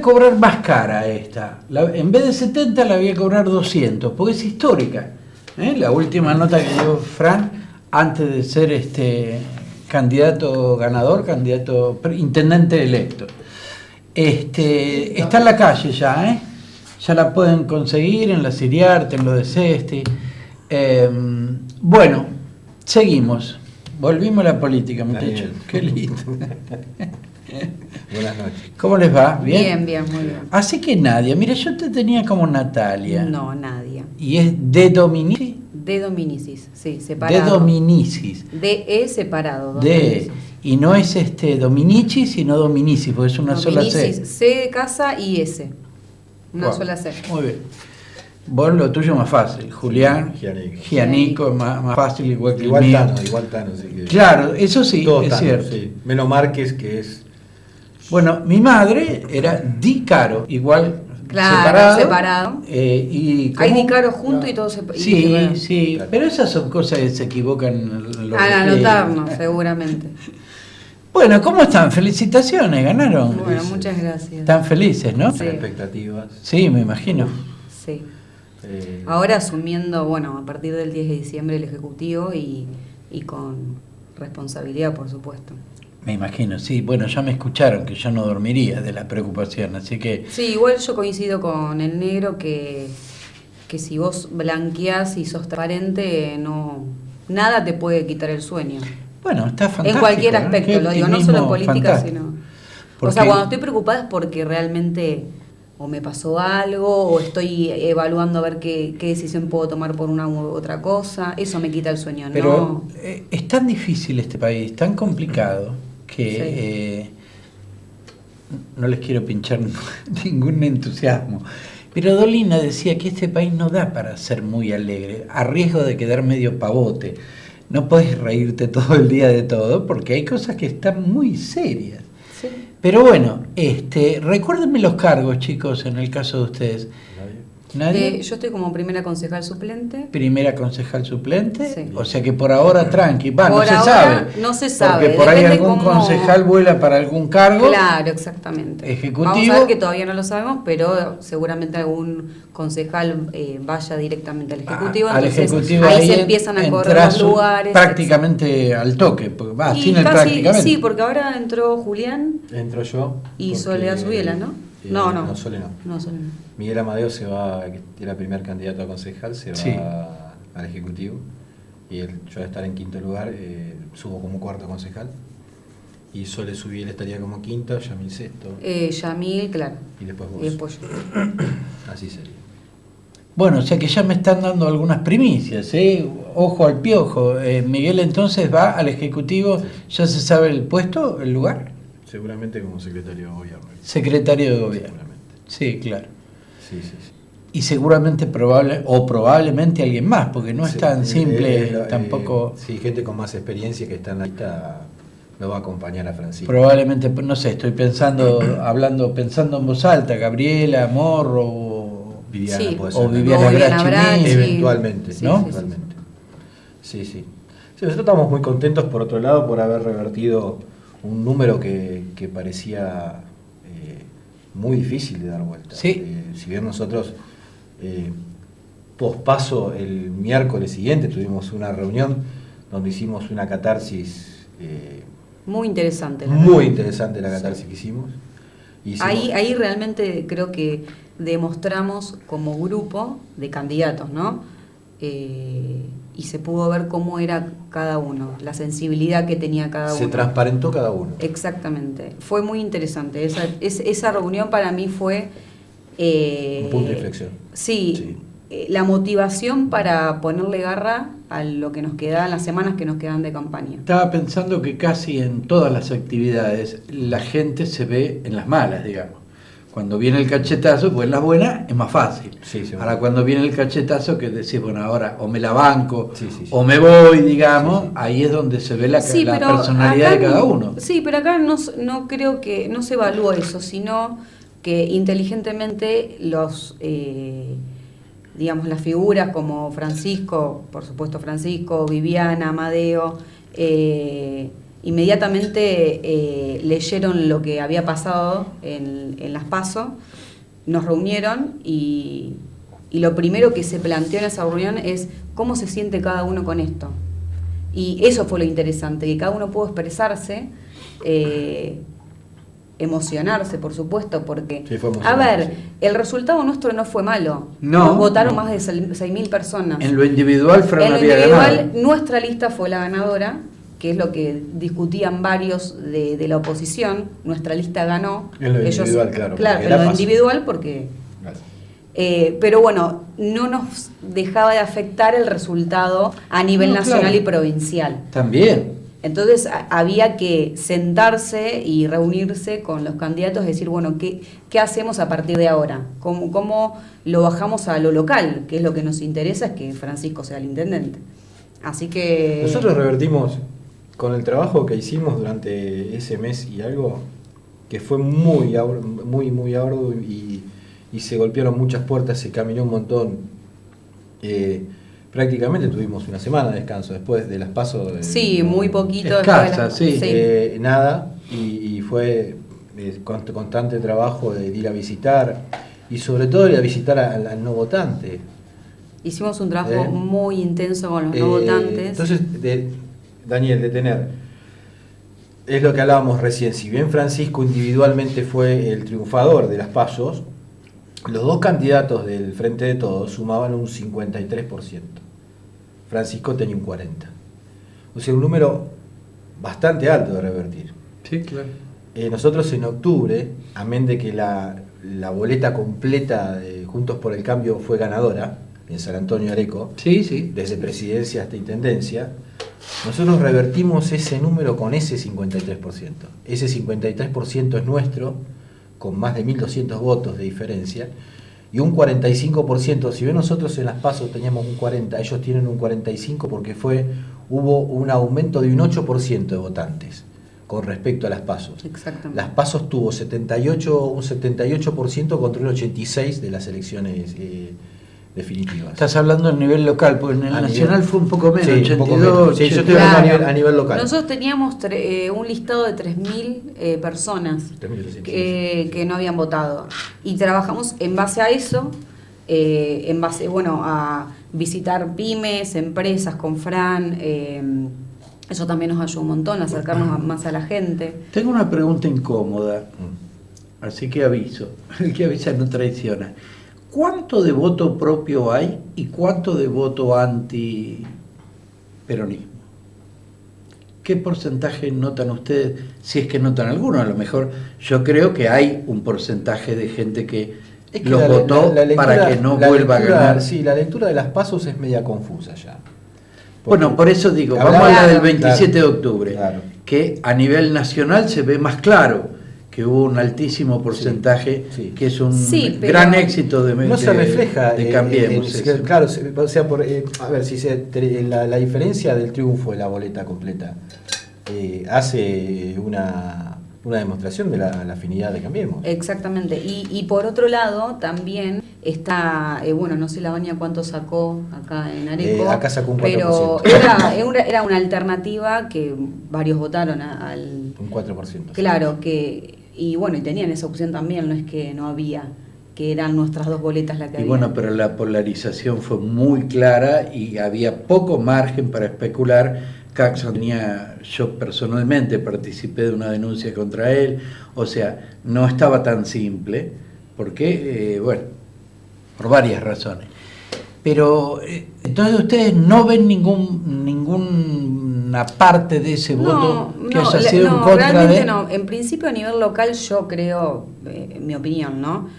cobrar más cara esta. En vez de 70 la voy a cobrar 200, porque es histórica. La última nota que dio Fran, antes de ser candidato ganador, intendente electo. Está en la calle ya, ya la pueden conseguir en la Siriarte, en lo de Sesti. Bueno, seguimos. Volvimos a la política, muchachos. Qué lindo. Buenas noches. ¿Cómo les va? ¿Bien? Bien, muy bien. Así que Nadia, mira, yo te tenía como Natalia. No, Nadia. ¿Y es de Dominici? De Dominicis, sí, separado. De Dominicis. De E separado. De, y no es Dominici, sino Dominici, porque es una sola C. Dominicis, C de casa y S. Una sola C. Muy bien. Vos lo tuyo más fácil, Julián, Gianico, más fácil, igual que el mío. Igual Tano, sí que claro, eso sí, es Tano, cierto. Sí. Menos Márquez, que es... Bueno, mi madre era Di Caro, igual claro, separado. Y hay Di Caro junto y todo separado. Sí, claro. Pero esas son cosas que se equivocan. Al anotarnos, seguramente. Bueno, ¿cómo están? Felicitaciones, ganaron. Bueno, muchas gracias. Están felices, ¿no? Sí. Expectativas. Sí, me imagino. Sí. Ahora asumiendo, bueno, a partir del 10 de diciembre el Ejecutivo y con responsabilidad, por supuesto. Me imagino, sí. Bueno, ya me escucharon que yo no dormiría de la preocupación, así que... Sí, igual yo coincido con el negro que si vos blanqueás y sos transparente, nada te puede quitar el sueño. Bueno, está fantástico. En cualquier aspecto, lo digo, no solo en política, fantástico. sino... Porque... O sea, cuando estoy preocupada es porque realmente o me pasó algo, o estoy evaluando a ver qué decisión puedo tomar por una u otra cosa. Eso me quita el sueño, pero, ¿no? Es tan difícil este país, tan complicado, que no les quiero pinchar ningún entusiasmo. Pero Dolina decía que este país no da para ser muy alegre, a riesgo de quedar medio pavote. No podés reírte todo el día de todo, porque hay cosas que están muy serias. Sí. Pero bueno, recuérdenme los cargos, chicos, en el caso de ustedes. ¿Nadie? Yo estoy como primera concejal suplente. Primera concejal suplente, Sí. O sea que por ahora tranqui, no se ahora sabe. No se sabe. Porque por ahí algún concejal vuela para algún cargo. Claro, exactamente. Ejecutivo. Vamos a ver que todavía no lo sabemos, pero seguramente algún concejal vaya directamente al Ejecutivo. Al entonces Ejecutivo ahí se empiezan a correr los lugares. Prácticamente al toque, porque va, sin el casi, prácticamente. sí, porque ahora entró Julián. Entro yo. Y Soledad Zubiela, ¿no? No, Sole no. No, Sole no. Miguel Amadeo se va, que era primer candidato a concejal, se va al Ejecutivo. Y yo voy a estar en quinto lugar, subo como cuarto concejal. Y Sole Zubiela estaría como quinto, Yamil sexto. Yamil, claro. Y después vos. Y después yo. Así sería. Bueno, o sea que ya me están dando algunas primicias, Ojo al piojo. Miguel entonces va al Ejecutivo, sí. ¿Ya se sabe el puesto, el lugar? Seguramente como secretario de gobierno. Secretario de gobierno. Seguramente. Sí, claro. Sí. Y seguramente probablemente alguien más, porque no es tan simple tampoco. Sí, gente con más experiencia que está en la lista lo va a acompañar a Francisco. Probablemente, no sé, estoy pensando en voz alta, Gabriela, Morro, Viviana sí. puede ser. O Viviana Brachi, eventualmente, sí, ¿no? Eventualmente. Sí, nosotros estamos muy contentos, por otro lado, por haber revertido un número que parecía muy difícil de dar vuelta. Sí. Si bien nosotros, pospaso, el miércoles siguiente tuvimos una reunión donde hicimos una catarsis muy interesante. Muy interesante la catarsis que hicimos. Ahí realmente creo que demostramos como grupo de candidatos, ¿no? Y se pudo ver cómo era cada uno, la sensibilidad que tenía cada uno. Se transparentó cada uno. Exactamente. Fue muy interesante. Esa reunión para mí fue... un punto de inflexión. Sí. La motivación para ponerle garra a lo que nos queda, las semanas que nos quedan de campaña. Estaba pensando que casi en todas las actividades la gente se ve en las malas, digamos. Cuando viene el cachetazo, pues en las buenas es más fácil. Sí, ahora cuando viene el cachetazo, que decís, bueno, ahora o me la banco, sí. o me voy, digamos, ahí es donde se ve la personalidad de cada uno. Sí, pero acá no creo que, no se evalúa eso, sino que inteligentemente digamos, las figuras como Francisco, por supuesto Francisco, Viviana, Amadeo, inmediatamente leyeron lo que había pasado en las PASO, nos reunieron y lo primero que se planteó en esa reunión es cómo se siente cada uno con esto. Y eso fue lo interesante, que cada uno pudo expresarse, emocionarse, por supuesto, porque, sí, a ver, el resultado nuestro no fue malo. Nos votaron más de 6.000 personas. En lo individual, Fran había ganado. Nuestra lista fue la ganadora, que es lo que discutían varios de la oposición. Nuestra lista ganó. En lo individual, claro. Claro, en lo individual porque... pero bueno, no nos dejaba de afectar el resultado a nivel nacional y provincial. También. Entonces había que sentarse y reunirse con los candidatos y decir, bueno, ¿qué hacemos a partir de ahora? ¿Cómo lo bajamos a lo local? Que es lo que nos interesa, es que Francisco sea el intendente. Así que... Nosotros revertimos con el trabajo que hicimos durante ese mes y algo, que fue muy arduo y se golpearon muchas puertas, se caminó un montón. Prácticamente tuvimos una semana de descanso después de las PASO. Sí, muy poquito. Escasa, sí. Nada, y fue constante trabajo de ir a visitar, y sobre todo ir a visitar al no votante. Hicimos un trabajo muy intenso con los no votantes. Entonces, Daniel, de tener, es lo que hablábamos recién, si bien Francisco individualmente fue el triunfador de las PASO, los dos candidatos del Frente de Todos sumaban un 53%. Francisco tenía un 40%. O sea, un número bastante alto de revertir. Sí, claro. Nosotros en octubre, amén de que la boleta completa de Juntos por el Cambio fue ganadora, en San Antonio Areco, sí, desde presidencia hasta intendencia, nosotros revertimos ese número con ese 53%. Ese 53% es nuestro, con más de 1.200 votos de diferencia, y un 45%, si bien nosotros en las PASO teníamos un 40%, ellos tienen un 45% porque hubo un aumento de un 8% de votantes con respecto a las PASO. Exactamente. Las PASO tuvo un 78% contra un 86% de las elecciones definitivas. Estás hablando a nivel local, porque en el nacional fue un poco menos, sí, 82. Poco menos. Sí, yo estoy hablando a nivel local. Nosotros teníamos un listado de 3.000 personas que no habían votado. Y trabajamos en base a eso, en base, a visitar pymes, empresas con Fran. Eso también nos ayudó un montón, a acercarnos más a la gente. Tengo una pregunta incómoda, así que aviso. El que avisa no traiciona. ¿Cuánto de voto propio hay y cuánto de voto anti-peronismo? ¿Qué porcentaje notan ustedes? Si es que notan alguno, a lo mejor yo creo que hay un porcentaje de gente que los votó para que no vuelva a ganar. Sí, la lectura de las PASO es media confusa ya. Bueno, por eso digo, vamos a hablar del 27 de octubre, que a nivel nacional se ve más claro que hubo un altísimo porcentaje, que es un gran éxito de no se refleja de Cambiemos. Claro, o sea, a ver, si la diferencia del triunfo de la boleta completa hace una demostración de la afinidad de Cambiemos. Exactamente, y por otro lado también está, no sé la Baña cuánto sacó acá en Areco, acá sacó un 4%. Pero era una alternativa que varios votaron al... Un 4%. Claro, y tenían esa opción también, no es que no había, que eran nuestras dos boletas las que había. Y pero la polarización fue muy clara y había poco margen para especular. Caxon yo personalmente participé de una denuncia contra él, o sea, no estaba tan simple, porque, por varias razones. Pero, entonces ustedes no ven ninguna parte de ese voto que haya sido en contra realmente de... No, en principio a nivel local yo creo, en mi opinión, ¿no?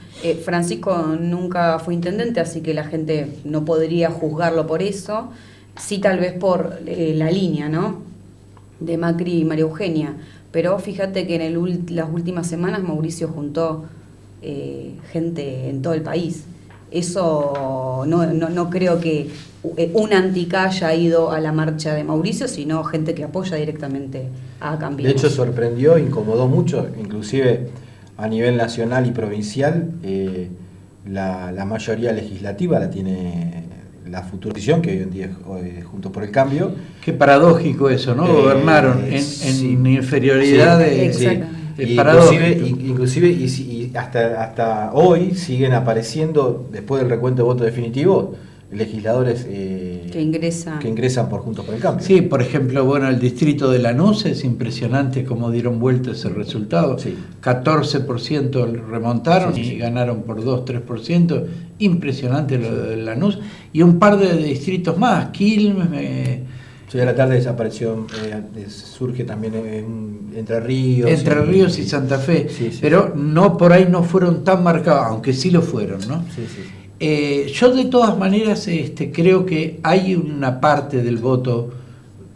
Francisco nunca fue intendente, así que la gente no podría juzgarlo por eso. Sí, tal vez por la línea, ¿no? De Macri y María Eugenia. Pero fíjate que en las últimas semanas Mauricio juntó gente en todo el país. Eso no creo que un antica haya ido a la marcha de Mauricio, sino gente que apoya directamente a Cambiemos. De hecho, sorprendió, incomodó mucho, inclusive a nivel nacional y provincial, la mayoría legislativa la tiene la futura oposición, que hoy en día es Juntos por el Cambio. Qué paradójico eso, ¿no? Gobernaron sí. en inferioridad Inclusive y hasta hoy siguen apareciendo, después del recuento de votos definitivos, legisladores que ingresan por Juntos por el Cambio. Sí, por ejemplo, bueno, el distrito de Lanús es impresionante cómo dieron vuelta ese resultado. Sí. 14% remontaron y ganaron por 2-3%. Impresionante lo de Lanús. Y un par de distritos más, Quilmes. Hoy a la tarde desapareció, surge también Entre Ríos. Entre Ríos y Santa Fe. Sí, pero no, por ahí no fueron tan marcados, aunque sí lo fueron, ¿no? Sí. Yo de todas maneras creo que hay una parte del voto,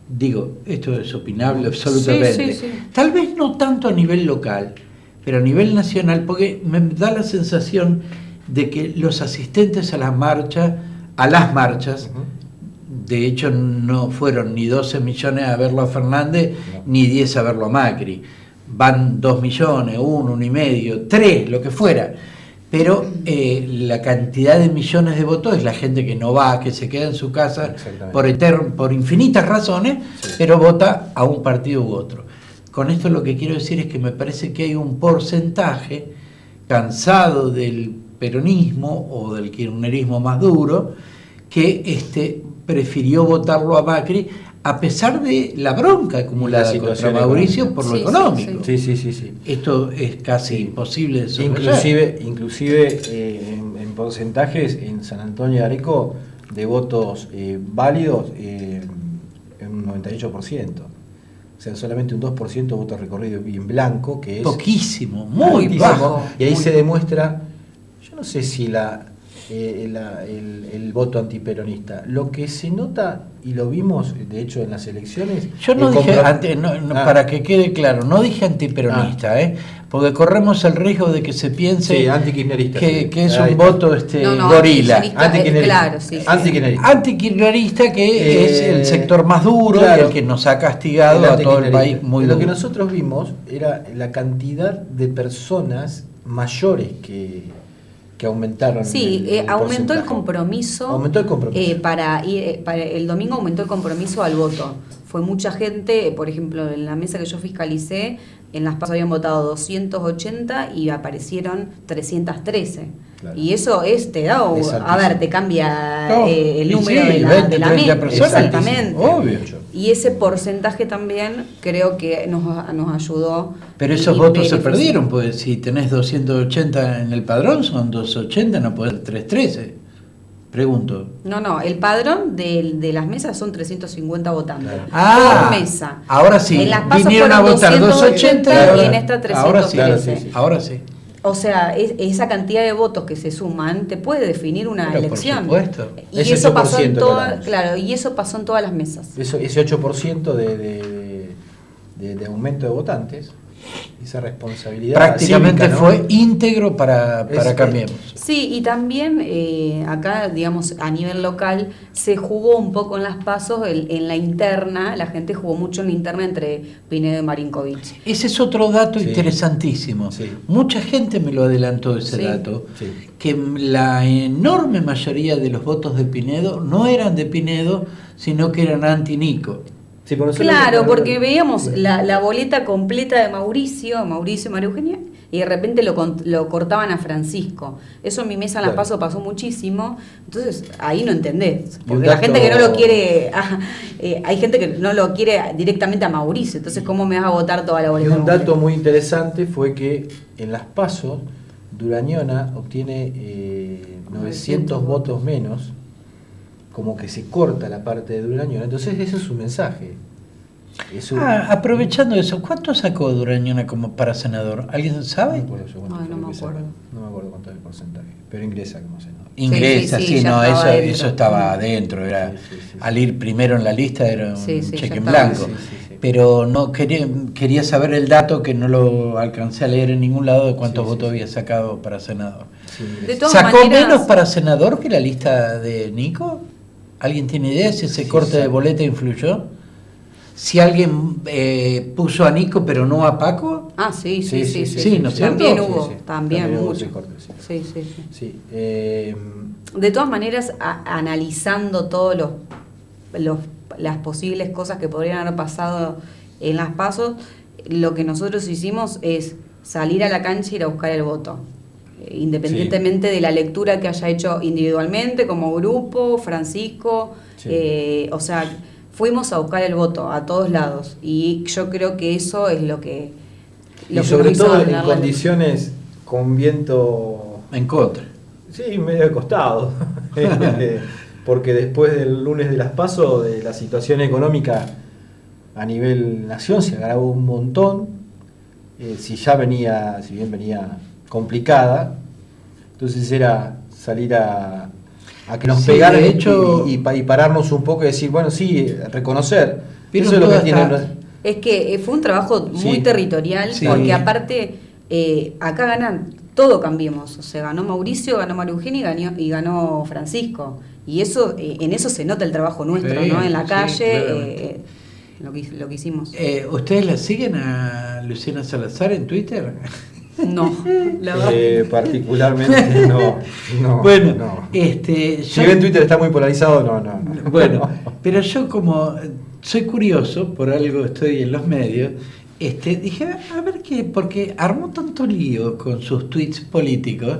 digo, esto es opinable absolutamente, Sí. Tal vez no tanto a nivel local, pero a nivel nacional, porque me da la sensación de que los asistentes a las marchas, de hecho no fueron ni 12 millones a verlo a Fernández, ni 10 a verlo a Macri, van 2 millones, 1,5, 3, lo que fuera. Pero la cantidad de millones de votos es la gente que no va, que se queda en su casa por infinitas razones, pero vota a un partido u otro. Con esto lo que quiero decir es que me parece que hay un porcentaje cansado del peronismo o del kirchnerismo más duro que prefirió votarlo a Macri a pesar de la bronca acumulada contra Mauricio por lo económico. Sí. Esto es casi imposible de sobrellevar. Inclusive en porcentajes, en San Antonio de Areco, de votos válidos, en un 98%. O sea, solamente un 2% de votos recorridos y en blanco, que es... Poquísimo, muy bajo. Y ahí se demuestra, yo no sé si el voto antiperonista. Lo que se nota, y lo vimos de hecho en las elecciones... Yo no dije, para que quede claro, no dije antiperonista, porque corremos el riesgo de que se piense que es un voto gorila. Antikirchnerista, que es el sector más duro, y el que nos ha castigado a todo el país muy duro. Lo que nosotros vimos era la cantidad de personas mayores que aumentaron. Aumentó el compromiso. Para el domingo aumentó el compromiso al voto. Fue mucha gente, por ejemplo, en la mesa que yo fiscalicé, en las PASO habían votado 280 y aparecieron 313. Claro. Y eso te cambia el número de la mesa. Exactamente. Obvio. Y ese porcentaje también creo que nos ayudó. Pero esos votos se perdieron, pues si tenés 280 en el padrón, son 280, no podés 313. Pregunto. No, el padrón de las mesas son 350 votantes. Por mesa. Ahora sí, en las PASO vinieron a votar 280 y en esta 313. Ahora sí. O sea, esa cantidad de votos que se suman te puede definir una elección. Por supuesto. Y eso pasó en todas las mesas. Ese 8% de aumento de votantes, esa responsabilidad prácticamente cívica, ¿no? Fue íntegro para Cambiemos. Sí, y también acá, digamos, a nivel local se jugó un poco en las PASO, en la interna, la gente jugó mucho en la interna entre Pinedo y Marinkovic. Ese es otro dato interesantísimo. Sí. Mucha gente me lo adelantó ese dato, que la enorme mayoría de los votos de Pinedo no eran de Pinedo, sino que eran anti-Nico. Sí, claro, porque veíamos la boleta completa de Mauricio y María Eugenia, y de repente lo cortaban a Francisco. Eso en mi mesa en las PASO pasó muchísimo, entonces ahí no entendés. Porque la gente que no lo quiere, hay gente que no lo quiere directamente a Mauricio, entonces ¿cómo me vas a votar toda la boleta? Y un dato muy interesante fue que en las PASO, Durañona obtiene 900 votos menos, como que se corta la parte de Durañona. Entonces eso es un mensaje. Aprovechando eso, ¿cuánto sacó Durañona como para senador? ¿Alguien sabe? No me acuerdo. No me acuerdo cuánto es el porcentaje, pero ingresa como senador. Ingresa, eso estaba adentro. Al ir primero en la lista era un cheque en blanco. Pero no quería saber el dato, que no lo alcancé a leer en ningún lado, de cuántos votos había sacado para senador. ¿Sacó menos para senador que la lista de Nico? ¿Alguien tiene idea si ese corte de boleta influyó? Si alguien puso a Nico pero no a Paco. Ah, sí, Sí, ¿no es cierto? También hubo, Sí. también hubo mucho. ese corte, sí. Sí. Sí, De todas maneras, analizando todos las posibles cosas que podrían haber pasado en las PASO, lo que nosotros hicimos es salir a la cancha y ir a buscar el voto. Independientemente de la lectura que haya hecho individualmente, como grupo, Francisco, o sea, fuimos a buscar el voto a todos lados. Y yo creo que eso es lo que y sobre nos hizo todo en ganar la condiciones con viento En contra. sí, medio de costado. Porque después del lunes de las PASO, de la situación económica a nivel nación se agravó un montón. Si bien venía complicada, entonces era salir a que nos Sí, pegaran de hecho, y pararnos un poco y decir, bueno, sí, reconocer. Pero Eso es lo que toda tiene. Es que fue un trabajo muy Sí. territorial, Sí. porque aparte acá ganan, todo Cambiemos. O sea, ganó Mauricio, ganó María Eugenia y ganó Francisco. Y eso en eso se nota el trabajo nuestro, Sí, ¿no? En la sí, calle, claramente. lo que hicimos. ¿Ustedes la siguen a Luciana Salazar en Twitter? No, la verdad. Particularmente no. Bueno, no. yo, Si bien Twitter está muy polarizado, no. Bueno, pero yo como soy curioso, por algo estoy en los medios, dije, a ver qué, porque armó tanto lío con sus tweets políticos,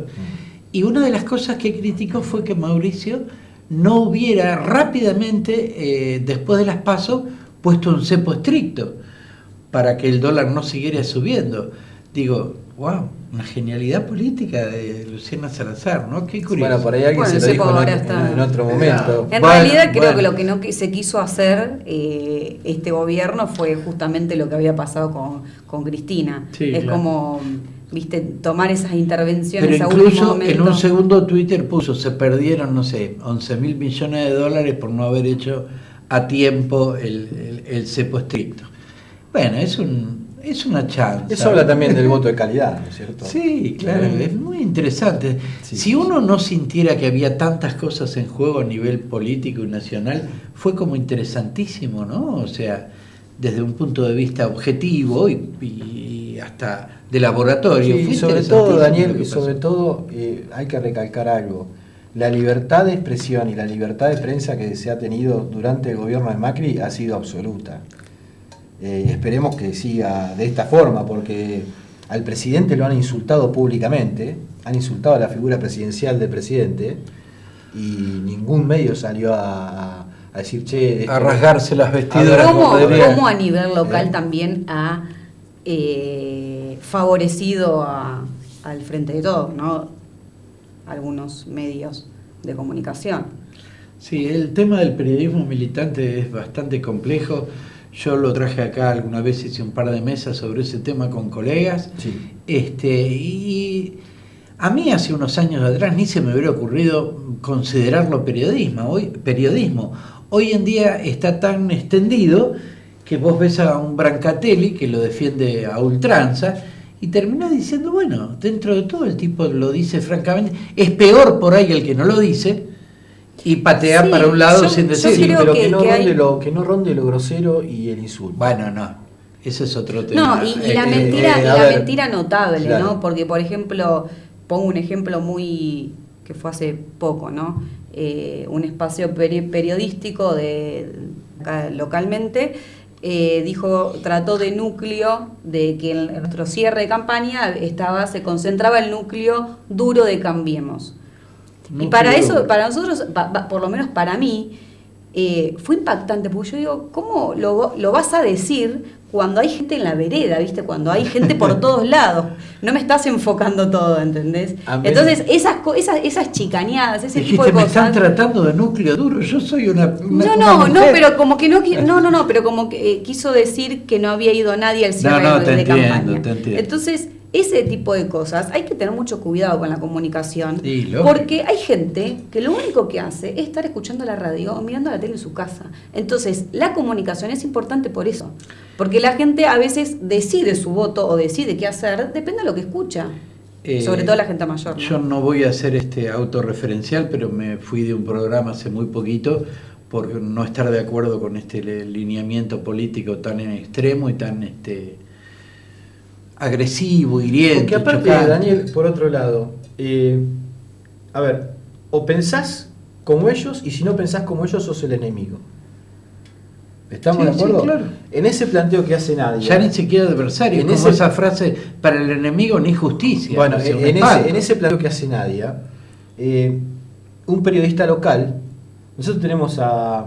y una de las cosas que criticó fue que Mauricio no hubiera rápidamente, después de las PASO, puesto un cepo estricto para que el dólar no siguiera subiendo. Digo, wow, una genialidad política de Luciana Salazar, ¿no? Qué curioso. Bueno, por ahí alguien se lo dijo en otro momento. En realidad creo que lo que no se quiso hacer este gobierno fue justamente lo que había pasado con Cristina. Sí, es claro. como, viste, tomar esas intervenciones Pero a último incluso momento. en un segundo Twitter puso, se perdieron, no sé, 11.000 millones de dólares por no haber hecho a tiempo el cepo estricto. Bueno, es una chance. Eso habla también del voto de calidad, ¿no es cierto? Sí, claro, es muy interesante. Sí, si uno no sintiera que había tantas cosas en juego a nivel político y nacional, fue como interesantísimo, ¿no? O sea, desde un punto de vista objetivo y hasta de laboratorio. Sí, Fue sobre todo, interesantísimo lo Daniel, que y sobre pasó. todo hay que recalcar algo. La libertad de expresión y la libertad de prensa que se ha tenido durante el gobierno de Macri ha sido absoluta. Esperemos que siga de esta forma, porque al presidente lo han insultado públicamente, han insultado a la figura presidencial del presidente, y ningún medio salió a decir, che... A rasgarse las vestiduras. ¿Cómo a nivel local también ha favorecido al Frente de Todos, ¿no? Algunos medios de comunicación? Sí, el tema del periodismo militante es bastante complejo. Yo lo traje acá alguna vez, hice un par de mesas sobre ese tema con colegas. Sí. Y a mí hace unos años atrás ni se me hubiera ocurrido considerarlo periodismo. Hoy en día está tan extendido que vos ves a un Brancatelli que lo defiende a ultranza y terminás diciendo, bueno, dentro de todo el tipo lo dice francamente. Es peor por ahí el que no lo dice y patea para un lado sin decir. Sí, pero que no ronde lo grosero y el insulto. Bueno, no, ese es otro tema. No, y la mentira notable, claro. ¿no? Porque, por ejemplo, pongo un ejemplo que fue hace poco, ¿no? Un espacio periodístico acá localmente trató de núcleo, de que en nuestro cierre de campaña se concentraba el núcleo duro de Cambiemos. Y para eso, para nosotros, por lo menos para mí, fue impactante, porque yo digo, ¿cómo lo vas a decir cuando hay gente en la vereda, ¿viste? Cuando hay gente por todos lados. No me estás enfocando todo, ¿entendés? Entonces, esas chicaneadas, ese tipo de cosas... me están tratando de núcleo duro, yo soy una No, pero como que no, pero como que quiso decir que no había ido nadie al cierre de campaña. Te entiendo. Entonces, ese tipo de cosas, hay que tener mucho cuidado con la comunicación, Sí, porque hay gente que lo único que hace es estar escuchando la radio o mirando la tele en su casa. Entonces, la comunicación es importante por eso, porque la gente a veces decide su voto o decide qué hacer, depende de lo que escucha, sobre todo la gente mayor, ¿no? Yo no voy a hacer autorreferencial, pero me fui de un programa hace muy poquito por no estar de acuerdo con este lineamiento político tan en extremo y tan agresivo, hiriente. Porque aparte, chocante. Daniel, por otro lado, a ver, o pensás como ellos, y si no pensás como ellos, sos el enemigo. ¿Estamos de acuerdo? Sí, claro. En ese planteo que hace Nadia. Ya ni siquiera adversario, En como ese- esa frase, para el enemigo ni justicia. Bueno, o sea, un en espanto. ese planteo que hace Nadia, un periodista local, nosotros tenemos a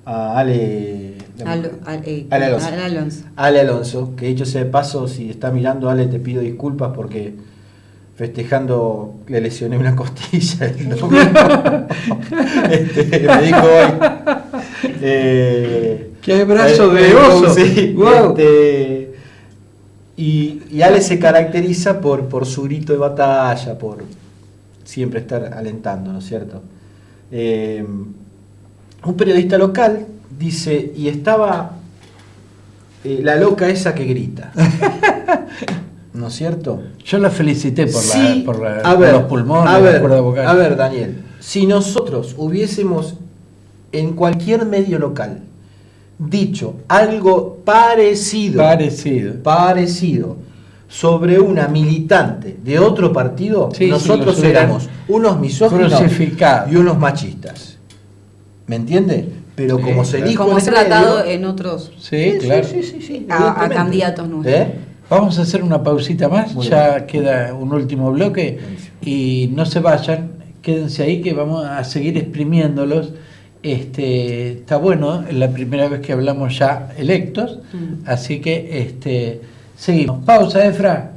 Ale. Ale Alonso. Ale Alonso, que dicho sea de paso, si está mirando, Ale, te pido disculpas porque festejando le lesioné una costilla el domingo. Me dijo hoy. ¡Qué brazo de oso! Sí, ¡Wow! Y Ale se caracteriza por su grito de batalla, por siempre estar alentando, ¿no es cierto? Un periodista local dice, y estaba la loca esa que grita. ¿No es cierto? Yo la felicité por, Sí, por a por ver, los pulmones, a ver, la cuerda vocal. a ver, Daniel, si nosotros hubiésemos en cualquier medio local dicho algo parecido sobre una militante de otro partido, Sí, nosotros sí, los hubieran éramos unos misóginos crucificado. y unos machistas. ¿Me entiende? Pero Sí, como se claro. dijo Como en se el ha tratado medio- en otros Sí, claro. sí, a evidentemente. candidatos nuestros. Vamos a hacer una pausita más, Muy ya bien. queda un último bloque y no se vayan, quédense ahí que vamos a seguir exprimiéndolos. Está bueno, es la primera vez que hablamos ya electos, así que seguimos. Pausa, Efra.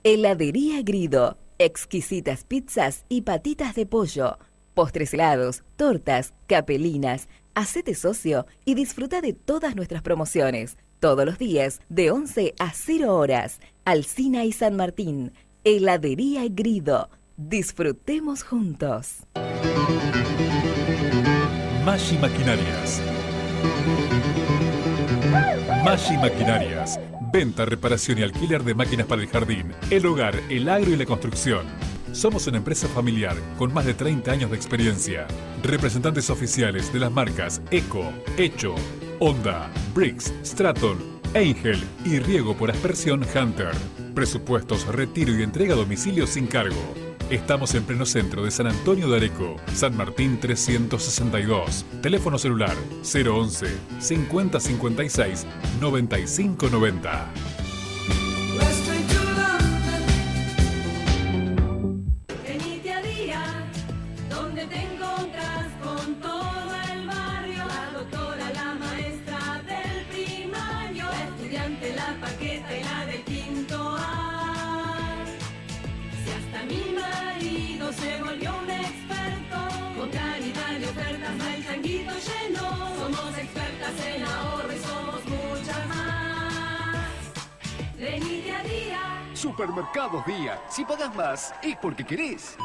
Heladería Grido. Exquisitas pizzas y patitas de pollo. Postres helados, tortas, capelinas. Hacete socio y disfruta de todas nuestras promociones. Todos los días de 11 a 0 horas. Alsina y San Martín. Heladería Grido. Disfrutemos juntos. Maggi Maquinarias. Maggi Maquinarias. Venta, reparación y alquiler de máquinas para el jardín, el hogar, el agro y la construcción. Somos una empresa familiar con más de 30 años de experiencia. Representantes oficiales de las marcas Eco, Hecho, Honda, Briggs, Straton, Angel y riego por aspersión Hunter. Presupuestos, retiro y entrega a domicilio sin cargo. Estamos en pleno centro de San Antonio de Areco, San Martín 362. Teléfono celular 011 5056 9590. Venite a día, donde te encontrás con todo el barrio. La doctora, la maestra del primario, la estudiante, la paqueta y la del quinto A. Si hasta mi marido se volvió un experto, con calidad de ofertas va el changuito lleno. Somos expertas en ahorro y somos muchas más. Venite a día. Supermercados Día. Si pagas más, es porque querés.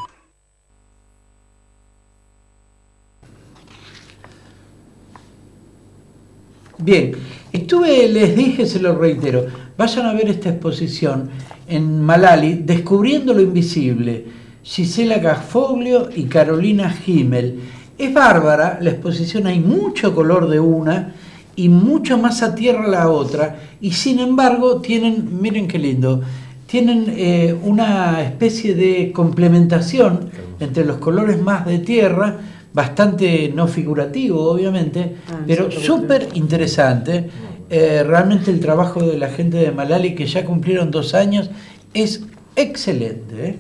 Bien, les dije, se lo reitero, vayan a ver esta exposición en Malali, Descubriendo lo Invisible, Gisela Gasfoglio y Carolina Himmel. Es bárbara la exposición, hay mucho color de una y mucho más a tierra la otra, y sin embargo tienen, miren qué lindo, tienen una especie de complementación entre los colores más de tierra, bastante no figurativo obviamente, pero súper interesante. Realmente el trabajo de la gente de Malali, que ya cumplieron 2 años, es excelente.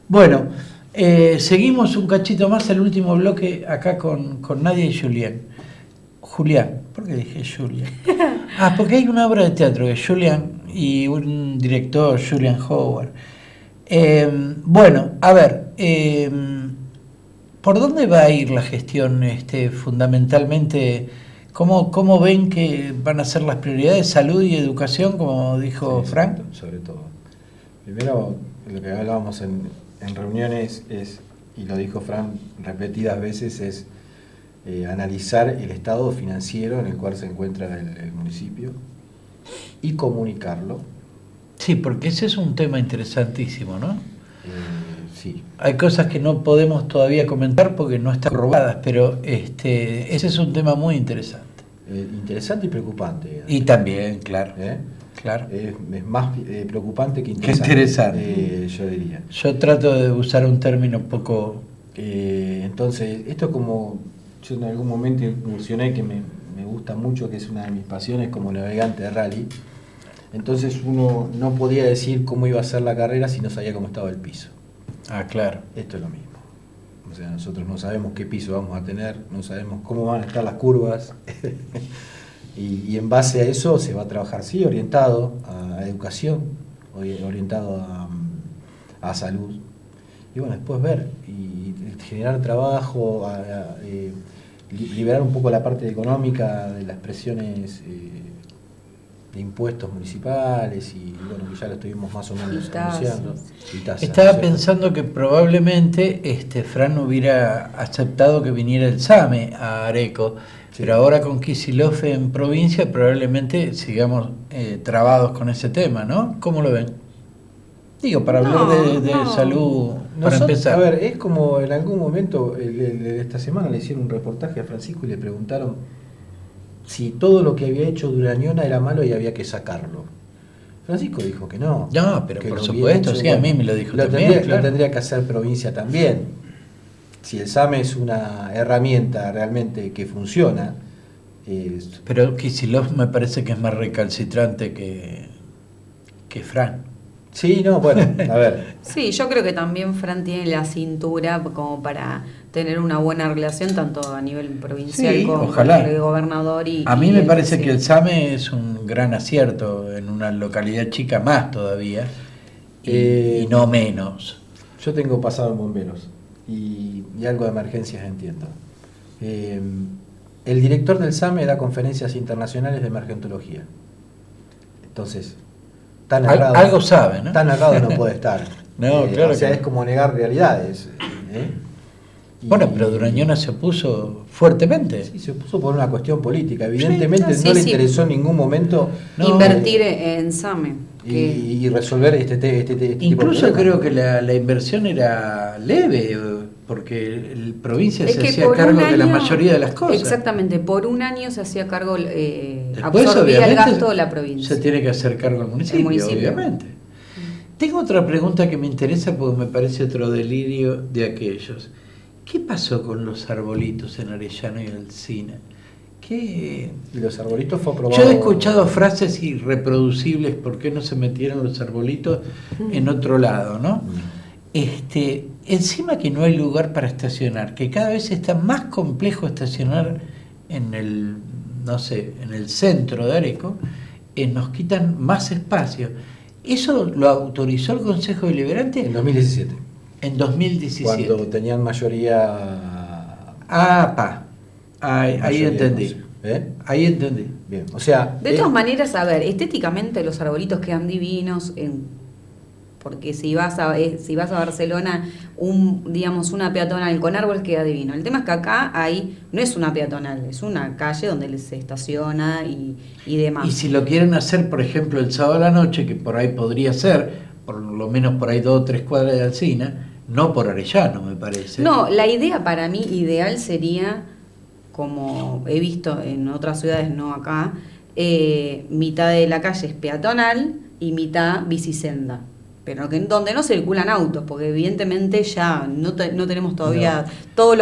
Bueno, seguimos un cachito más, el último bloque acá con Nadia y Julián, ¿por qué dije Julián? Porque hay una obra de teatro de Julián y un director, Julian Howard. Bueno, a ver, ¿por dónde va a ir la gestión fundamentalmente? ¿Cómo ven que van a ser las prioridades? ¿Salud y educación, como dijo Frank? Sobre todo. Primero, lo que hablábamos en reuniones es, y lo dijo Frank repetidas veces, es analizar el estado financiero en el cual se encuentra el municipio y comunicarlo. Sí, porque ese es un tema interesantísimo, ¿no? Sí. Hay cosas que no podemos todavía comentar porque no están robadas, pero ese es un tema muy interesante. Interesante y preocupante. Y también, claro. Claro. Es más preocupante que interesante. Yo diría. Yo trato de usar un término poco... Entonces, esto es como... Yo en algún momento incursioné que me gusta mucho, que es una de mis pasiones como navegante de rally. Entonces uno no podía decir cómo iba a ser la carrera si no sabía cómo estaba el piso. Ah, claro. Esto es lo mismo. O sea, nosotros no sabemos qué piso vamos a tener, no sabemos cómo van a estar las curvas. y en base a eso se va a trabajar, sí, orientado a educación, orientado a salud. Y bueno, después ver y generar trabajo, liberar un poco la parte económica de las presiones de impuestos municipales y bueno, que ya lo estuvimos más o menos anunciando. Estaba pensando que probablemente Fran hubiera aceptado que viniera el SAME a Areco, sí. Pero ahora con Kicillof en provincia probablemente sigamos trabados con ese tema, ¿no? ¿Cómo lo ven? Digo, para hablar de salud, para empezar. A ver, es como en algún momento, esta semana le hicieron un reportaje a Francisco y le preguntaron si todo lo que había hecho Durañona era malo y había que sacarlo. Francisco dijo que no. No, pero por supuesto, sí, a mí me lo dijo también. Lo tendría que hacer provincia también. Si el SAME es una herramienta realmente que funciona. Pero Kicillof me parece que es más recalcitrante que Fran. Sí, no, bueno, a ver. Sí, yo creo que también Fran tiene la cintura como para tener una buena relación tanto a nivel provincial sí, como ojalá. con el gobernador y... A mí me parece sí. que el SAME es un gran acierto en una localidad chica más todavía y no menos. Yo tengo pasado en bomberos y algo de emergencias entiendo. El director del SAME da conferencias internacionales de emergentología. Entonces... algo sabe, ¿no? Tan errado no puede estar. No, claro. O sea, es como negar realidades. Bueno, pero Durañona se opuso fuertemente. Sí, se opuso por una cuestión política. Evidentemente no le interesó en ningún momento invertir en SAME. Y resolver este tipo de incluso problemas. creo que la inversión era leve, porque el provincia es se que hacía cargo de la mayoría de las cosas. Exactamente, por un año se hacía cargo, Después, absorbía el gasto de la provincia. Se tiene que hacer cargo el municipio, obviamente. Tengo otra pregunta que me interesa porque me parece otro delirio de aquellos. ¿Qué pasó con los arbolitos en Arellano y Alsina? Y los arbolitos fue aprobado. Yo he escuchado frases irreproducibles, ¿por qué no se metieron los arbolitos en otro lado, no? Encima que no hay lugar para estacionar, que cada vez está más complejo estacionar en el centro de Areco, nos quitan más espacio. ¿Eso lo autorizó el Consejo Deliberante? En 2017. En 2017. Cuando tenían mayoría... Ahí entendí. Ahí entendí. Bien, o sea... De todas maneras, a ver, estéticamente los arbolitos quedan divinos, porque si vas a Barcelona, una peatonal con árboles queda divino. El tema es que acá no es una peatonal, es una calle donde se estaciona y demás. Y si lo quieren hacer, por ejemplo, el sábado a la noche, que por ahí podría ser, por lo menos por ahí 2 o 3 cuadras de Alsina, no por Arellano, me parece. No, la idea para mí ideal sería, como he visto en otras ciudades, no acá, mitad de la calle es peatonal y mitad bicisenda. Pero donde no circulan autos, porque evidentemente ya no tenemos todavía todos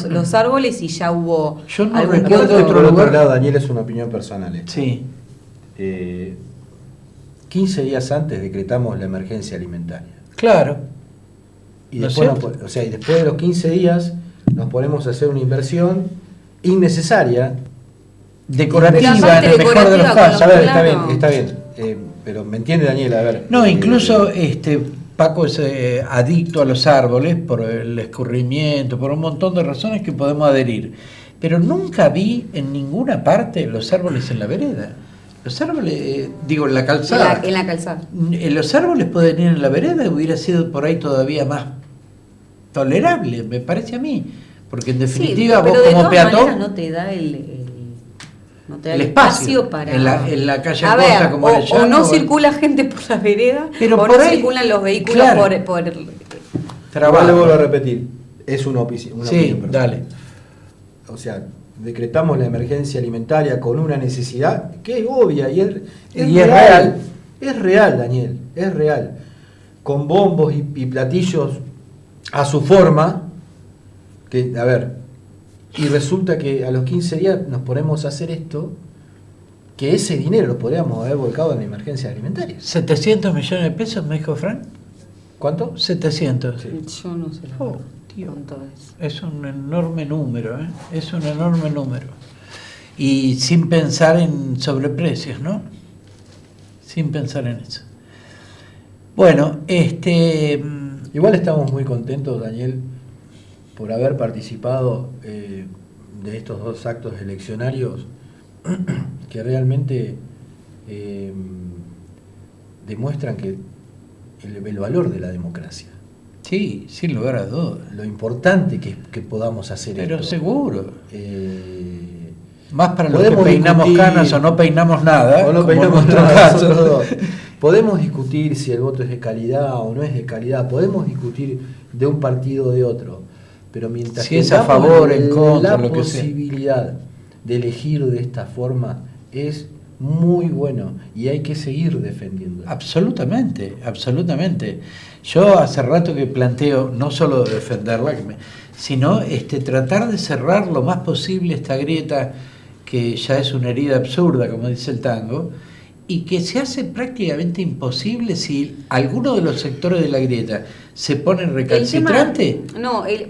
los árboles y ya hubo... Yo no algún recuerdo otro lugar. Lado, Daniel, es una opinión personal. Sí. 15 días antes decretamos la emergencia alimentaria. Claro. Y después, y después de los 15 días nos ponemos a hacer una inversión innecesaria, decorativa, en el mejor de los casos. A ver, está bien. Pero me entiende, Daniel, a ver. No, incluso Paco es adicto a los árboles por el escurrimiento, por un montón de razones que podemos adherir. Pero nunca vi en ninguna parte los árboles en la vereda. Los árboles, en la calzada. En la calzada. Los árboles pueden ir en la vereda, hubiera sido por ahí todavía más tolerable, me parece a mí. Porque en definitiva pero vos de como todas peatón... maneras no te da no te da el el espacio para... en la calle A Costa, ver, como o le llaman, no circula gente por la vereda, pero o por no ahí, circulan los vehículos claro, por Igual le vuelvo a repetir, es una opinión. Sí, dale. O sea, decretamos la emergencia alimentaria con una necesidad que es obvia y es real. Es real, Daniel, es real. Con bombos y platillos a su forma, que, a ver, y resulta que a los 15 días nos ponemos a hacer esto, que ese dinero lo podríamos haber volcado en la emergencia alimentaria. 700 millones de pesos, me dijo Frank. ¿Cuánto? 700. Yo no sé cuánto es. Es un enorme número, ¿eh? Es un enorme número. Y sin pensar en sobreprecios, ¿no? Sin pensar en eso. Bueno, igual estamos muy contentos, Daniel, por haber participado de estos 2 actos eleccionarios que realmente demuestran que el valor de la democracia. Sí, sin lugar a dudas. Lo importante que podamos hacer esto. Pero seguro. Más para los que peinamos discutir, canas o no peinamos nada. O no como peinamos en nuestro nada, caso. nosotros dos. Podemos discutir si el voto es de calidad o no es de calidad. Podemos discutir de un partido o de otro. Pero mientras si es a favor, en contra, lo que sea. La posibilidad de elegir de esta forma es muy bueno y hay que seguir defendiendo. Absolutamente, absolutamente. Yo hace rato que planteo no solo defenderla, sino tratar de cerrar lo más posible esta grieta que ya es una herida absurda, como dice el tango, y que se hace prácticamente imposible si alguno de los sectores de la grieta se pone recalcitrante.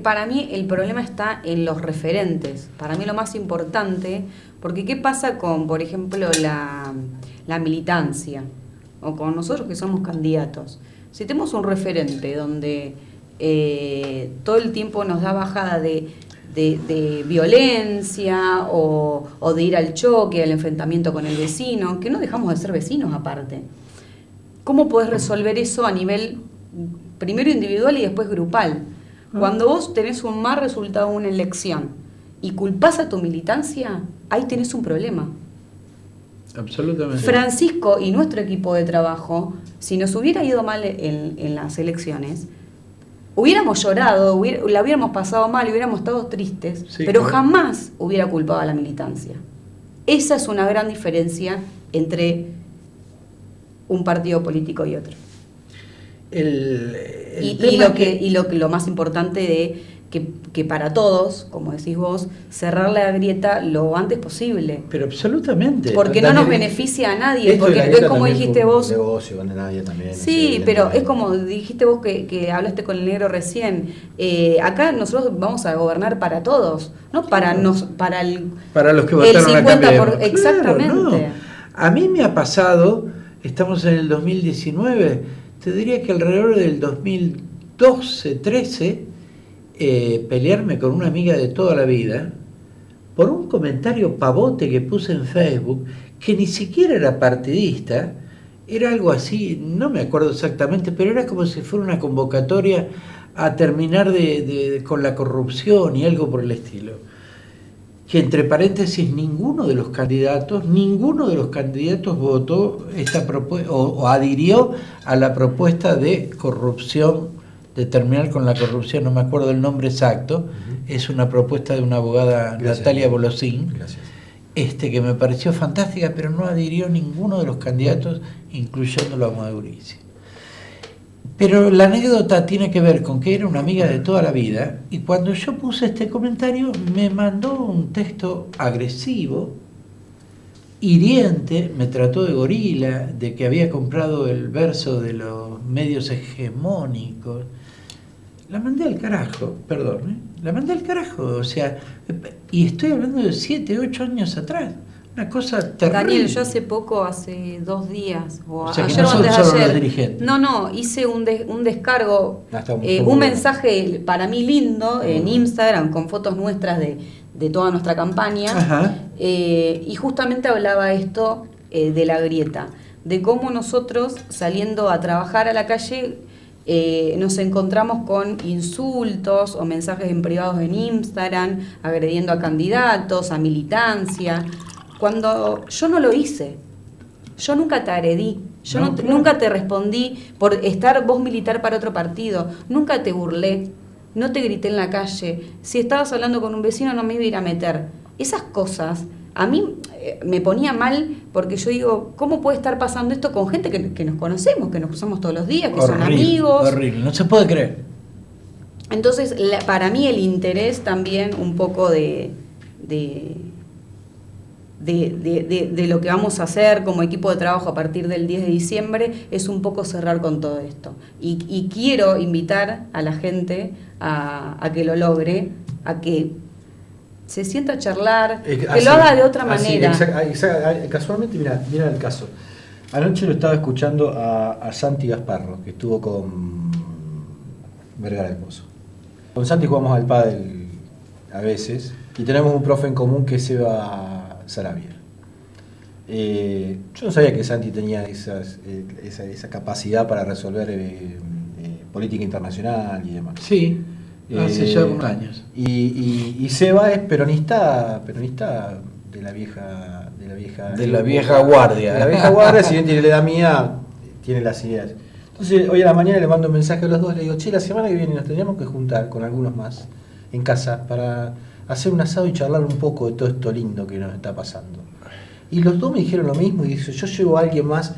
Para mí el problema está en los referentes. Para mí lo más importante, porque ¿qué pasa con, por ejemplo, la militancia? O con nosotros que somos candidatos. Si tenemos un referente donde todo el tiempo nos da bajada de violencia o de ir al choque, al enfrentamiento con el vecino, que no dejamos de ser vecinos aparte. ¿Cómo podés resolver eso a nivel primero individual y después grupal? Cuando vos tenés un mal resultado en una elección y culpás a tu militancia, ahí tenés un problema. Absolutamente. Francisco y nuestro equipo de trabajo, si nos hubiera ido mal en las elecciones, hubiéramos llorado, la hubiéramos pasado mal, hubiéramos estado tristes, sí, pero claro, jamás hubiera culpado a la militancia. Esa es una gran diferencia entre un partido político y otro. Lo más importante de que para todos, como decís vos, cerrar la grieta lo antes posible. Pero absolutamente. Porque no nos beneficia a nadie, porque es como dijiste vos. Negocio, a nadie también, sí, pero es como dijiste vos que hablaste con el negro recién. Acá nosotros vamos a gobernar para todos, no para los que votaron el 50%. Exactamente. Claro, no. A mí me ha pasado, estamos en el 2019, te diría que alrededor del 2012, 13, pelearme con una amiga de toda la vida por un comentario pavote que puse en Facebook, que ni siquiera era partidista, era algo así, no me acuerdo exactamente, pero era como si fuera una convocatoria a terminar con la corrupción y algo por el estilo. Que entre paréntesis ninguno de los candidatos votó esta propuesta o adhirió a la propuesta de corrupción, de terminar con la corrupción, no me acuerdo el nombre exacto. Es una propuesta de una abogada, Natalia Bolosín, que me pareció fantástica, pero no adhirió ninguno de los candidatos, incluyéndolo a Mauricio. Pero la anécdota tiene que ver con que era una amiga de toda la vida, y cuando yo puse este comentario me mandó un texto agresivo, hiriente, me trató de gorila, de que había comprado el verso de los medios hegemónicos. La mandé al carajo, perdón, la mandé al carajo, o sea, y estoy hablando de 7, 8 años atrás, una cosa terrible. Daniel, yo hace 2 días, o sea, ayer que no o son antes de solo ayer, los dirigentes. No, hice un descargo, un mensaje para mí lindo en Instagram con fotos nuestras de toda nuestra campaña, y justamente hablaba esto de la grieta, de cómo nosotros saliendo a trabajar a la calle nos encontramos con insultos o mensajes en privados en Instagram, agrediendo a candidatos, a militancia, cuando yo no lo hice. Yo nunca te agredí, nunca te respondí por estar vos militar para otro partido, nunca te burlé, no te grité en la calle, si estabas hablando con un vecino no me iba a ir a meter. Esas cosas a mí me ponía mal porque yo digo, ¿cómo puede estar pasando esto con gente que nos conocemos, que nos usamos todos los días, que son amigos? Horrible, no se puede creer. Entonces, para mí el interés también un poco de lo que vamos a hacer como equipo de trabajo a partir del 10 de diciembre es un poco cerrar con todo esto. Y quiero invitar a la gente a que lo logre, a que se sienta a charlar, que lo haga de otra manera. Casualmente, mira el caso. Anoche lo estaba escuchando a Santi Gasparro, que estuvo con Vergara del Pozo. Con Santi jugamos al pádel a veces, y tenemos un profe en común que es Seba Sarabia. Yo no sabía que Santi tenía esa capacidad para resolver política internacional y demás. Sí, hace ya unos años. Y Seba es peronista de la vieja guardia. De la vieja guardia, si bien tiene la edad mía, tiene las ideas. Entonces, hoy a la mañana le mando un mensaje a los dos, le digo, che, la semana que viene nos tendríamos que juntar con algunos más en casa para hacer un asado y charlar un poco de todo esto lindo que nos está pasando. Y los dos me dijeron lo mismo, y dice, yo llevo a alguien más.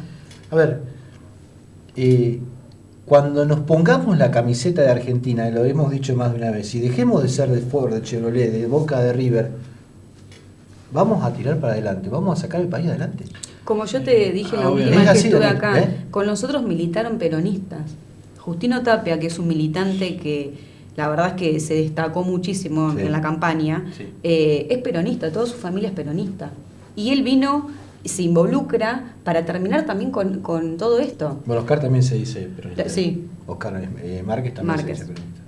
A ver, cuando nos pongamos la camiseta de Argentina, lo hemos dicho más de una vez, y dejemos de ser de Ford, de Chevrolet, de Boca, de River, vamos a tirar para adelante, vamos a sacar el país adelante. Como yo te dije la última vez que estuve acá, con nosotros militaron peronistas. Justino Tapia, que es un militante que la verdad es que se destacó muchísimo en la campaña, es peronista, toda su familia es peronista. Y él vino, se involucra para terminar también con todo esto. Bueno, Oscar también se dice peronista. Sí. Oscar Márquez también se dice peronista.